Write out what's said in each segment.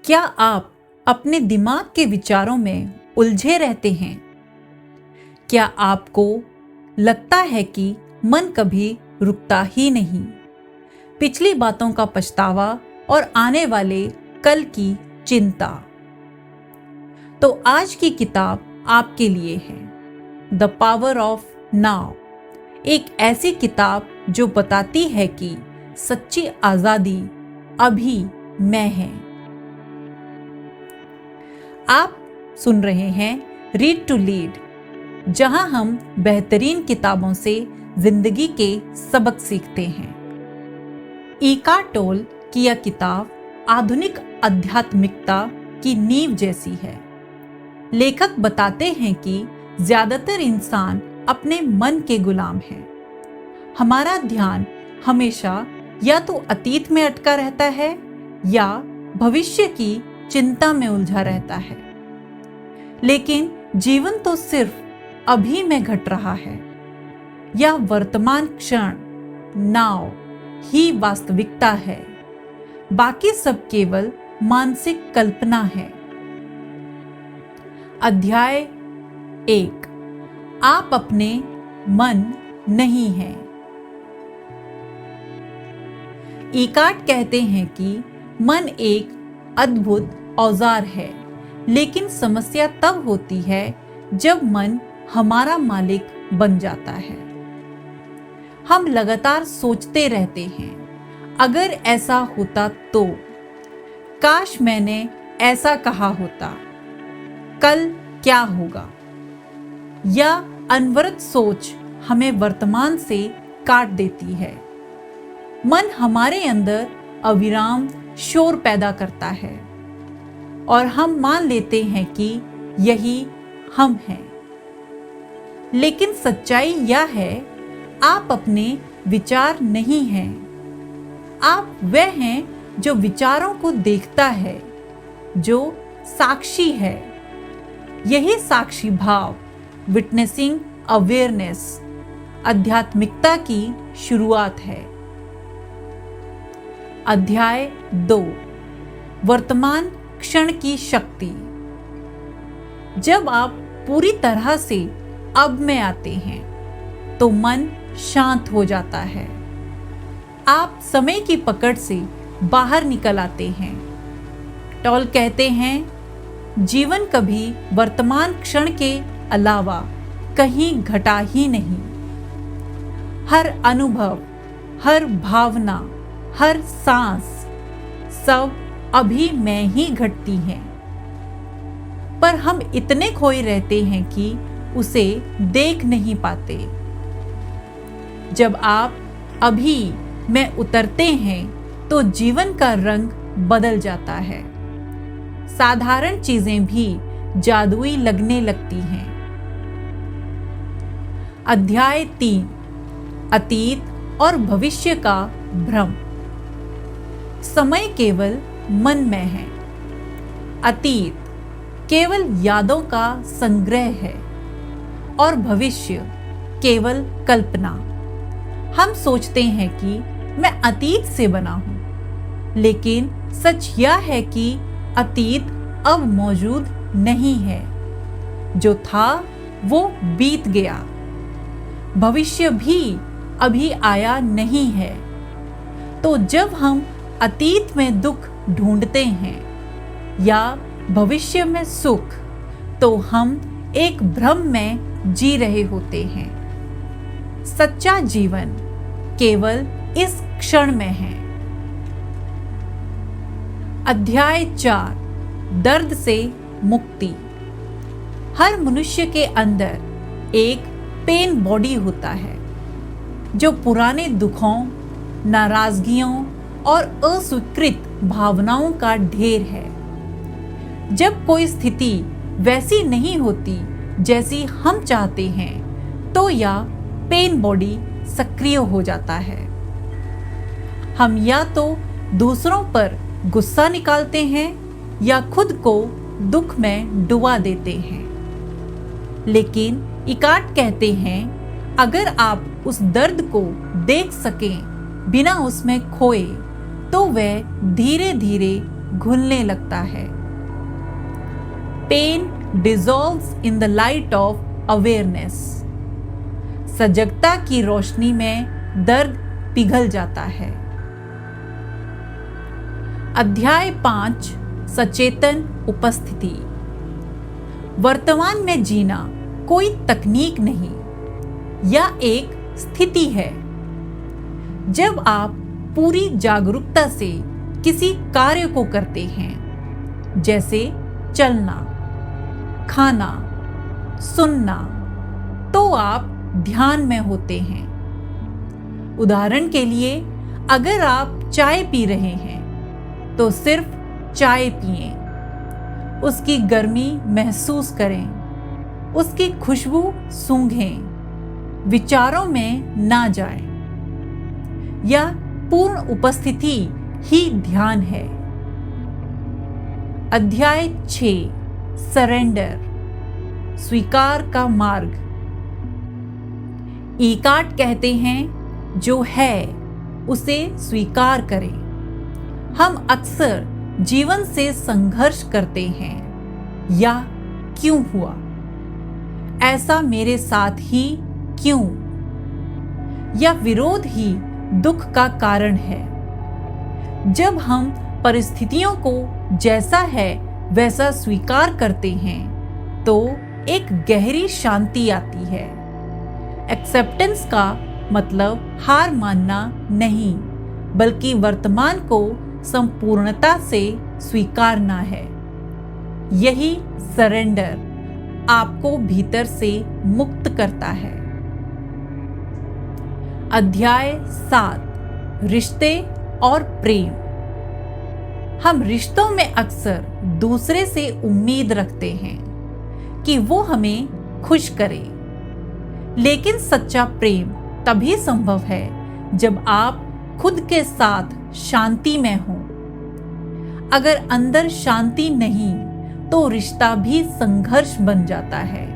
क्या आप अपने दिमाग के विचारों में उलझे रहते हैं? क्या आपको लगता है कि मन कभी रुकता ही नहीं? पिछली बातों का पछतावा और आने वाले कल की चिंता। तो आज की किताब आपके लिए है द पावर ऑफ नाउ, एक ऐसी किताब जो बताती है कि सच्ची आज़ादी अभी मैं है। आप सुन रहे हैं रीड टू लीड, जहां हम बेहतरीन किताबों से जिंदगी के सबक सीखते हैं। इकार्ट टोल की यह किताब आधुनिक आध्यात्मिकता की नींव जैसी है। लेखक बताते हैं कि ज्यादातर इंसान अपने मन के गुलाम हैं। हमारा ध्यान हमेशा या तो अतीत में अटका रहता है या भविष्य की चिंता में उलझा रहता है। लेकिन जीवन तो सिर्फ अभी में घट रहा है। यह वर्तमान क्षण नाउ ही वास्तविकता है। बाकी सब केवल मानसिक कल्पना है। अध्याय 1, आप अपने मन नहीं हैं। इकार्ट कहते हैं कि मन एक अद्भुत औजार है, लेकिन समस्या तब होती है जब मन हमारा मालिक बन जाता है। हम लगातार सोचते रहते हैं, अगर ऐसा होता तो, काश मैंने ऐसा कहा होता, कल क्या होगा। यह अनवरत सोच हमें वर्तमान से काट देती है। मन हमारे अंदर अविराम शोर पैदा करता है और हम मान लेते हैं कि यही हम हैं। लेकिन सच्चाई यह है, आप अपने विचार नहीं हैं। आप वह हैं जो विचारों को देखता है, जो साक्षी है। यही साक्षी भाव, विटनेसिंग अवेयरनेस, आध्यात्मिकता की शुरुआत है। अध्याय 2, वर्तमान क्षण की शक्ति। जब आप पूरी तरह से अब में आते हैं तो मन शांत हो जाता है। आप समय की पकड़ से बाहर निकल आते हैं। टॉल कहते हैं, जीवन कभी वर्तमान क्षण के अलावा कहीं घटा ही नहीं। हर अनुभव, हर भावना, हर सांस, सब अभी में ही घटती हैं। पर हम इतने खोए रहते हैं कि उसे देख नहीं पाते। जब आप अभी में उतरते हैं तो जीवन का रंग बदल जाता है। साधारण चीजें भी जादुई लगने लगती हैं। अध्याय 3, अतीत और भविष्य का भ्रम। समय केवल मन में है। अतीत केवल यादों का संग्रह है और भविष्य केवल कल्पना। हम सोचते हैं कि मैं अतीत से बना हूं, लेकिन सच यह है कि अतीत अब मौजूद नहीं है। जो था वो बीत गया। भविष्य भी अभी आया नहीं है। तो जब हम अतीत में दुख ढूंढते हैं या भविष्य में सुख, तो हम एक भ्रम में जी रहे होते हैं। सच्चा जीवन केवल इस क्षण में है। अध्याय 4, दर्द से मुक्ति। हर मनुष्य के अंदर एक पेन बॉडी होता है, जो पुराने दुखों, नाराजगियों और अस्वीकृत भावनाओं का ढेर है। जब कोई स्थिति वैसी नहीं होती जैसी हम चाहते हैं, तो यह पेन बॉडी सक्रिय हो जाता है। हम या तो दूसरों पर गुस्सा निकालते हैं या खुद को दुख में डुबा देते हैं। लेकिन इकार्ट कहते हैं, अगर आप उस दर्द को देख सकें बिना उसमें खोए, तो वह धीरे धीरे घुलने लगता है। Pain dissolves in the light of awareness. सजगता की रोशनी में दर्द पिघल जाता है। अध्याय 5 सचेतन उपस्थिति। वर्तमान में जीना कोई तकनीक नहीं या एक स्थिति है। जब आप पूरी जागरूकता से किसी कार्य को करते हैं, जैसे चलना, खाना, सुनना, तो आप ध्यान में होते हैं। उदाहरण के लिए, अगर आप चाय पी रहे हैं तो सिर्फ चाय पिएं, उसकी गर्मी महसूस करें, उसकी खुशबू सूंघें, विचारों में ना जाएं। यह पूर्ण उपस्थिति ही ध्यान है। अध्याय 6 सरेंडर, स्वीकार का मार्ग। इकार्ट कहते हैं, जो है उसे स्वीकार करें। हम अक्सर जीवन से संघर्ष करते हैं, या क्यों हुआ, ऐसा मेरे साथ ही क्यों, या विरोध ही दुख का कारण है। जब हम परिस्थितियों को जैसा है वैसा स्वीकार करते हैं तो एक गहरी शांति आती है। एक्सेप्टेंस का मतलब हार मानना नहीं, बल्कि वर्तमान को संपूर्णता से स्वीकारना है। यही सरेंडर आपको भीतर से मुक्त करता है। अध्याय 7 रिश्ते और प्रेम। हम रिश्तों में अक्सर दूसरे से उम्मीद रखते हैं कि वो हमें खुश करे, लेकिन सच्चा प्रेम तभी संभव है जब आप खुद के साथ शांति में हो। अगर अंदर शांति नहीं तो रिश्ता भी संघर्ष बन जाता है।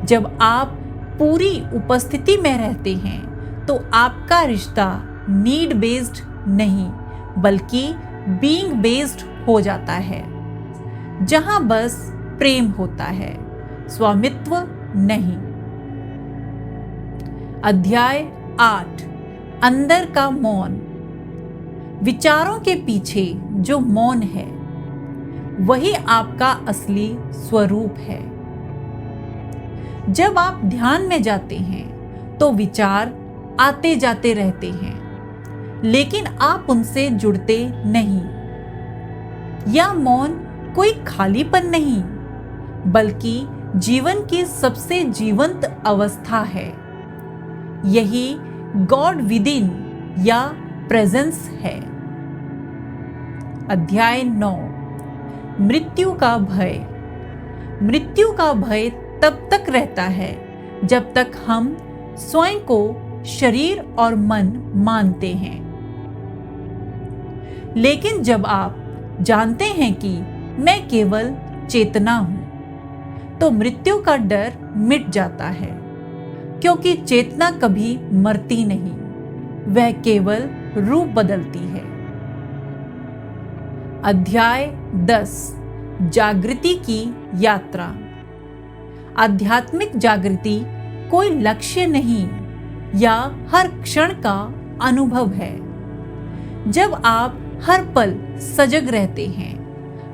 जब आप पूरी उपस्थिति में रहते हैं तो आपका रिश्ता नीड बेस्ड नहीं बल्कि बीइंग बेस्ड हो जाता है, जहां बस प्रेम होता है, स्वामित्व नहीं। अध्याय 8 अंदर का मौन। विचारों के पीछे जो मौन है वही आपका असली स्वरूप है। जब आप ध्यान में जाते हैं तो विचार आते जाते रहते हैं, लेकिन आप उनसे जुड़ते नहीं। यह मौन कोई खालीपन नहीं, बल्कि जीवन की सबसे जीवंत अवस्था है। यही गॉड विदिन या प्रेजेंस है। अध्याय 9 मृत्यु का भय। मृत्यु का भय तब तक रहता है जब तक हम स्वयं को शरीर और मन मानते हैं। लेकिन जब आप जानते हैं कि मैं केवल चेतना हूं, तो मृत्यु का डर मिट जाता है, क्योंकि चेतना कभी मरती नहीं, वह केवल रूप बदलती है। अध्याय 10 जागृति की यात्रा। आध्यात्मिक जागृति कोई लक्ष्य नहीं या हर क्षण का अनुभव है। जब आप हर पल सजग रहते हैं,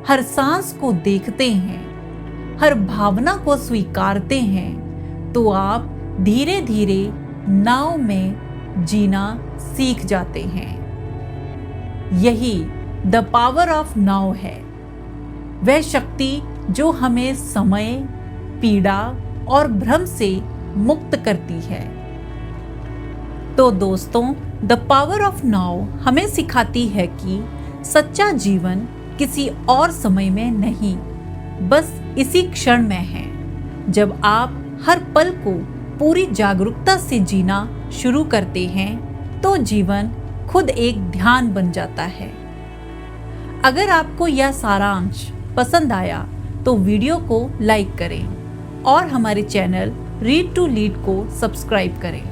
हर सांस को देखते हैं, हर भावना को स्वीकारते हैं, तो आप धीरे धीरे नाव में जीना सीख जाते हैं। यही द पावर ऑफ नाउ है, वह शक्ति जो हमें समय, पीड़ा और भ्रम से मुक्त करती है। तो दोस्तों, द पावर ऑफ नाउ हमें सिखाती है कि सच्चा जीवन किसी और समय में नहीं, बस इसी क्षण में है। जब आप हर पल को पूरी जागरूकता से जीना शुरू करते हैं तो जीवन खुद एक ध्यान बन जाता है। अगर आपको यह सारांश पसंद आया तो वीडियो को लाइक करें और हमारे चैनल रीड टू लीड को सब्सक्राइब करें,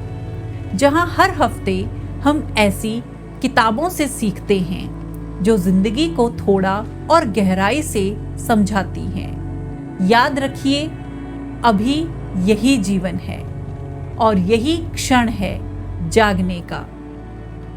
जहां हर हफ्ते हम ऐसी किताबों से सीखते हैं जो जिंदगी को थोड़ा और गहराई से समझाती हैं। याद रखिए, अभी यही जीवन है और यही क्षण है जागने का।